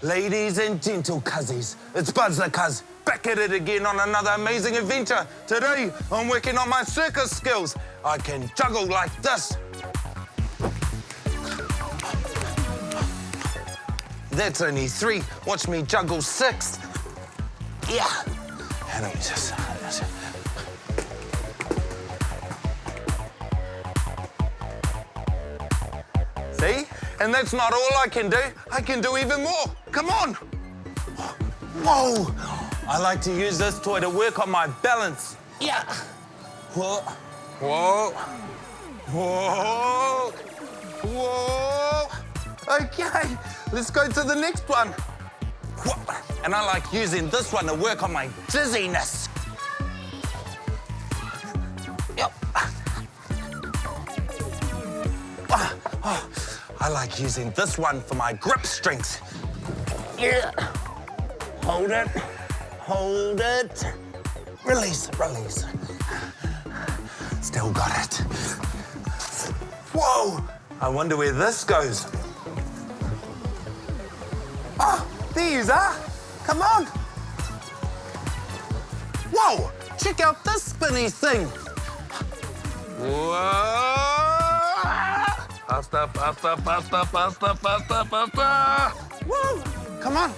Ladies and gentle cuzzies, it's Buzz the Cuz, back at it again on another amazing adventure. Today, I'm working on my circus skills. I can juggle like this. That's only 3. Watch me juggle 6. Yeah. And let me just... See? And that's not all I can do. I can do even more. Come on. Whoa. I like to use this toy to work on my balance. Yeah. Whoa. Whoa. Whoa. Whoa. Okay, let's go to the next one. Whoa. And I like using this one to work on my dizziness. Yep. Oh. I like using this one for my grip strength. Yeah. Hold it. Hold it. Release, release. Still got it. Whoa! I wonder where this goes. Oh, there you are. Come on. Whoa! Check out this spinny thing. Whoa! Faster, faster, faster, faster, faster, faster. Woo! Come on.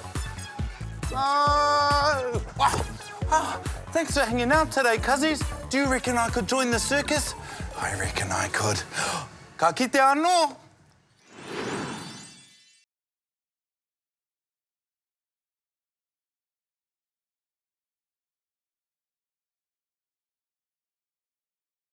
Thanks for hanging out today, cuzzies. Do you reckon I could join the circus? I reckon I could. Ka kite anō.